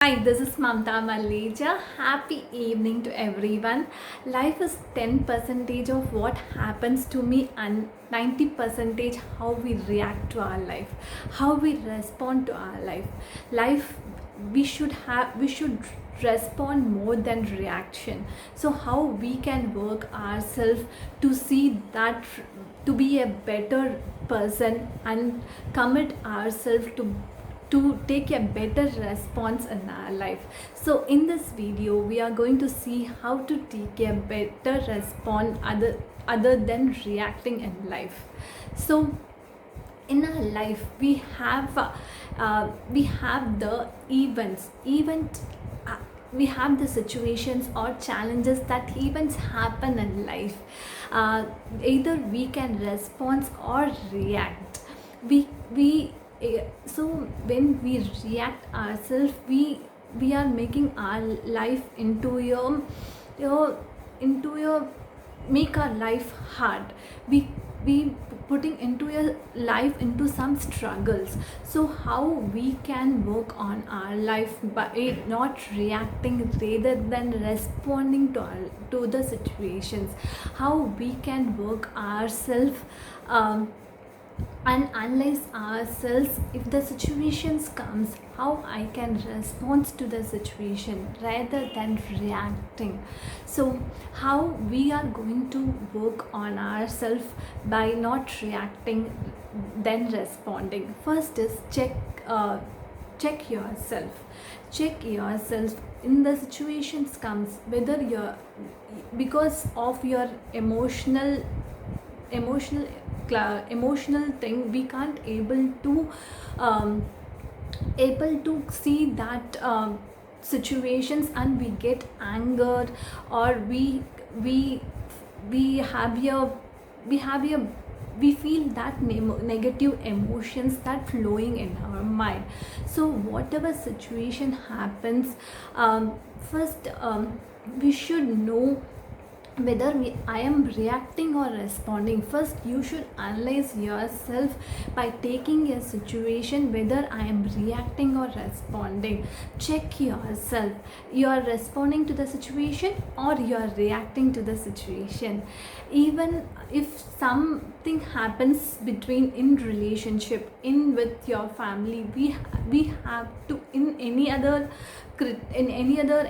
Hi, this is Mamta Maleja. Happy evening to everyone. Life is 10% of what happens to me and 90% how we react to our life, how we respond to our life. Life we should respond more than reaction. So how we can work ourselves to see that to be a better person and commit ourselves to take a better response in our life. So in this video we are going to see how to take a better response other than reacting in life. So in our life we have the event we have the situations or challenges that events happen in life. Either we can respond or react. We we eh, so when we react ourselves, we are making our life your into your make our life hard. We putting into your life into some struggles. So how we can work on our life by not reacting rather than responding to the situations, how we can work ourselves, and analyze ourselves. If the situations comes, how I can respond to the situation rather than reacting. So how we are going to work on ourselves by not reacting then responding. First is check yourself. Check yourself in the situations comes, whether you're because of your emotional emotional thing, we can't um, able to see that situations, and we get angered, or we we have your we have your we feel that negative emotions that flowing in our mind. So whatever situation happens, first, we should know whether I am reacting or responding. First, you should analyze yourself by taking a situation whether I am reacting or responding. Check yourself. You are responding to the situation or you are reacting to the situation. Even if something happens between in relationship, in with your family, we have to, in any other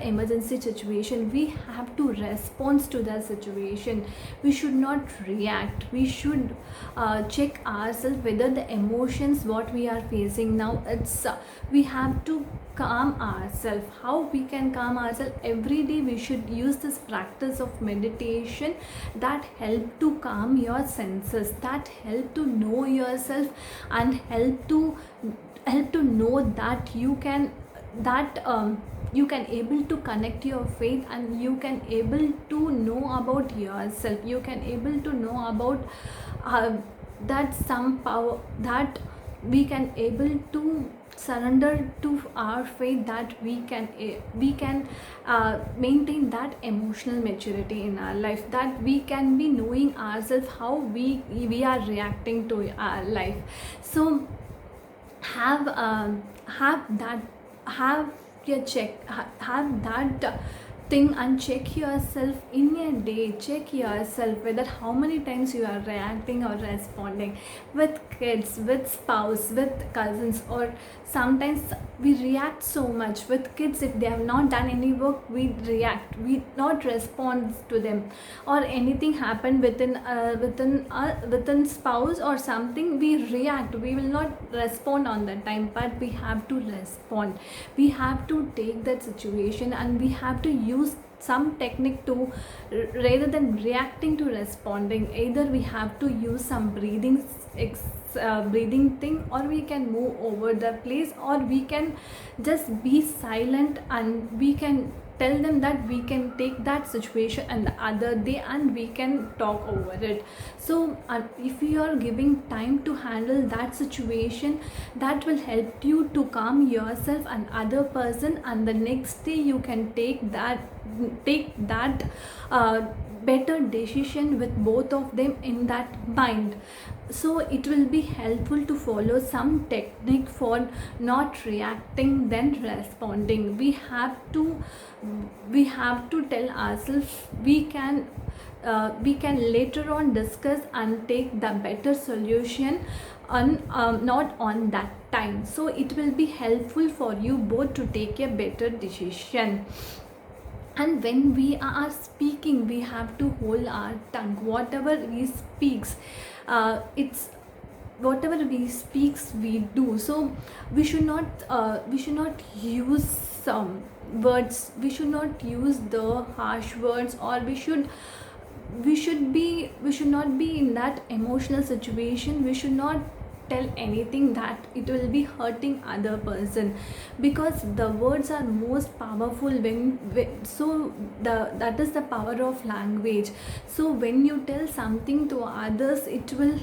emergency situation, we have to respond to the situation. We should not react. We should check ourselves whether the emotions what we are facing now, it's we have to calm ourselves. How we can calm ourselves? Every day we should use this practice of meditation that help to calm your senses, that help to know yourself, and help to know that you can able to connect your faith, and you can able to know about yourself. You can able to know about uh, that some power that we can able to surrender to our faith, that we can maintain that emotional maturity in our life, that we can be knowing ourselves how we are reacting to our life. So have that have your have that thing, and check yourself in a day. Check yourself whether how many times you are reacting or responding. With kids, with spouse, with cousins, or sometimes we react so much with kids. If they have not done any work, we react, we not respond to them. Or anything happen within spouse or something, we react, we will not respond on that time. But we have to respond. We have to take that situation, and we have to use some technique to, rather than reacting to responding. Either we have to use some breathing thing, or we can move over the place, or we can just be silent, and we can tell them that we can take that situation and the other day, and we can talk over it. So if you are giving time to handle that situation, that will help you to calm yourself and other person, and the next day you can take that uh, better decision with both of them in that mind. So it will be helpful to follow some technique for not reacting then responding. We have to tell ourselves we can later on discuss and take the better solution on not on that time. So it will be helpful for you both to take a better decision. And when we are speaking, we have to hold our tongue. Whatever we speaks, it's whatever we speaks we do. So we should not use some words, we should not use the harsh words, or we should not be in that emotional situation. We should not tell anything that it will be hurting other person, because the words are most powerful so that is the power of language. So when you tell something to others, it will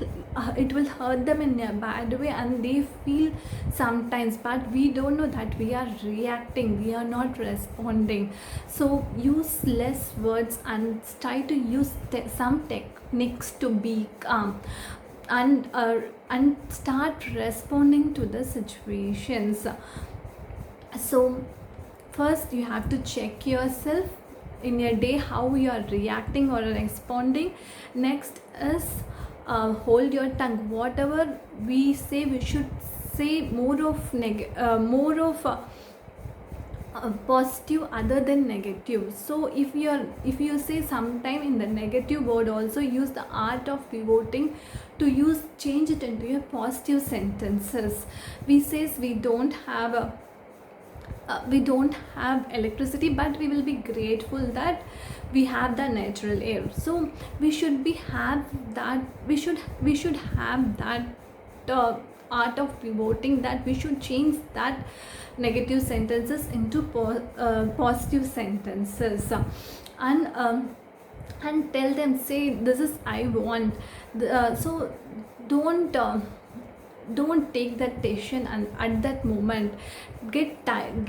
hurt them in a bad way, and they feel sometimes, but we don't know that we are reacting, we are not responding. So use less words and try to use some techniques to be calm, and start responding to the situations. So first you have to check yourself in your day how you are reacting or responding. Next is hold your tongue. Whatever we say, we should say more of positive other than negative. So if you say sometime in the negative word, also use the art of pivoting to change it into a positive sentences. We don't have electricity, but we will be grateful that we have the natural air. So we should have that art of pivoting, that we should change that negative sentences into positive sentences. And tell them, say, this is I want. So don't take that decision, and at that moment give that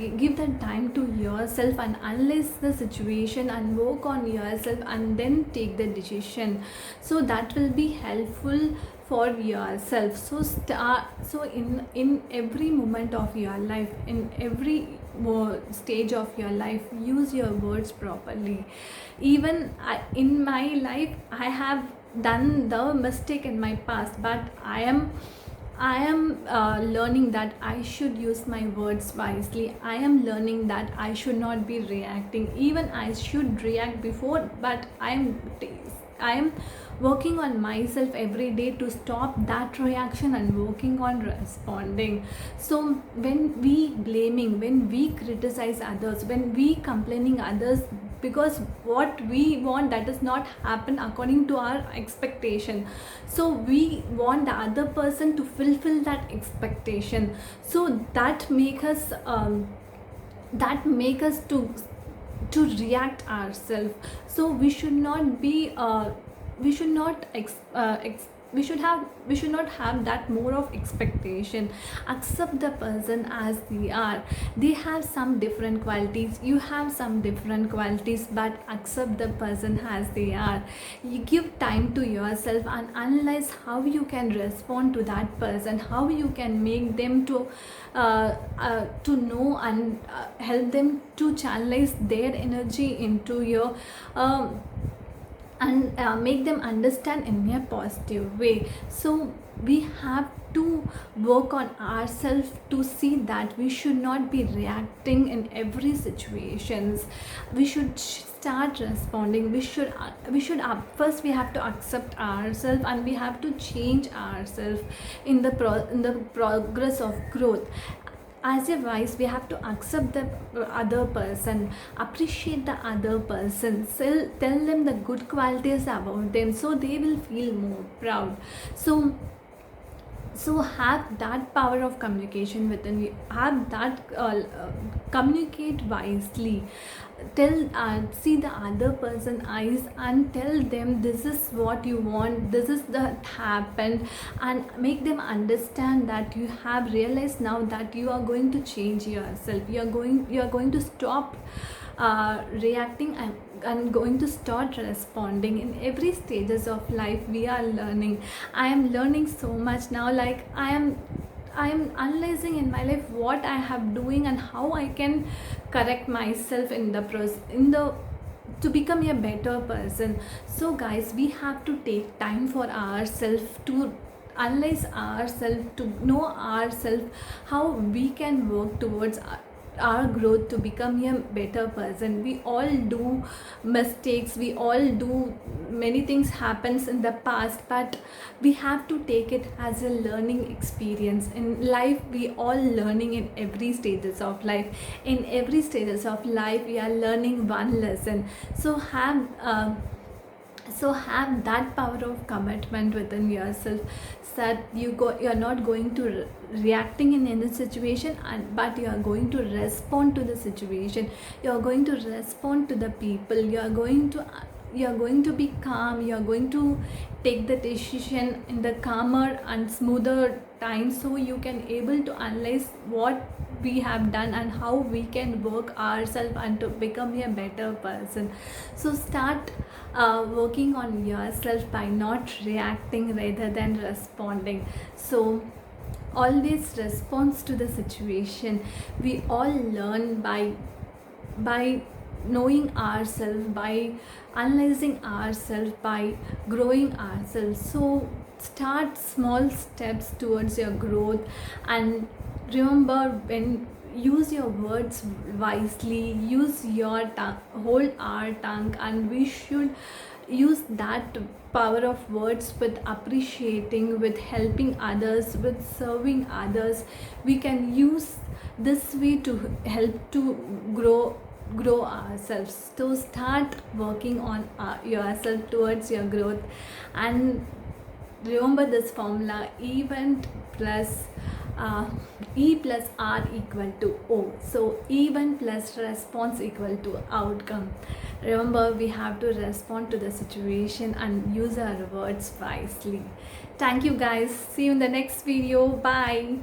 time to yourself and analyze the situation and work on yourself, and then take the decision. So that will be helpful for yourself. So in every moment of your life, in every stage of your life, use your words properly. Even in my life, I have done the mistake in my past, but I am learning that I should use my words wisely. I am learning that I should not be reacting. Even I should react before, but I am working on myself every day to stop that reaction and working on responding. So when we criticize others, when we complaining others, because what we want, that does not happen according to our expectation. So we want the other person to fulfill that expectation. So that make us to react ourselves. So we should not be we should not we should not have that more of expectation. Accept the person as they are. They have some different qualities, you have some different qualities, but accept the person as they are. You give time to yourself and analyze how you can respond to that person, how you can make them to know and help them to channelize their energy into your and make them understand in a positive way. So we have to work on ourselves to see that we should not be reacting in every situations. We should start responding. First we have to accept ourselves, and we have to change ourselves in the progress of growth. As a wise, we have to accept the other person, appreciate the other person, tell them the good qualities about them, so they will feel more proud. So have that power of communication within you, have that communicate wisely. see the other person eyes and tell them this is what you want, this is that happened, and make them understand that you have realized now that you are going to change yourself, you are going to stop reacting, and going to start responding. In every stages of life we are learning. I am learning so much now, like I am analyzing in my life what I have doing and how I can correct myself in the process, in the to become a better person. So guys, we have to take time for ourselves, to analyze ourselves, to know ourselves, how we can work towards our growth to become a better person. We all do mistakes, we all do many things happens in the past, but we have to take it as a learning experience. In life we all learning in every stages of life. In every stages of life we are learning one lesson. So have that power of commitment within yourself, that you're not going to reacting in any situation, but you are going to respond to the situation, you are going to respond to the people, you are going to be calm, you are going to take the decision in the calmer and smoother time, so you can able to analyze what we have done and how we can work ourselves and to become a better person. So start working on yourself by not reacting rather than responding. So always response to the situation. We all learn by knowing ourselves, by analyzing ourselves, by growing ourselves. So start small steps towards your growth, and remember, when use your words wisely, use your tongue, hold our tongue, and we should use that power of words with appreciating, with helping others, with serving others. We can use this way to help to grow ourselves. So start working on yourself towards your growth, and remember this formula: event plus E plus R equal to O. So event plus response equal to outcome. Remember, we have to respond to the situation and use our words wisely. Thank you guys. See you in the next video. Bye.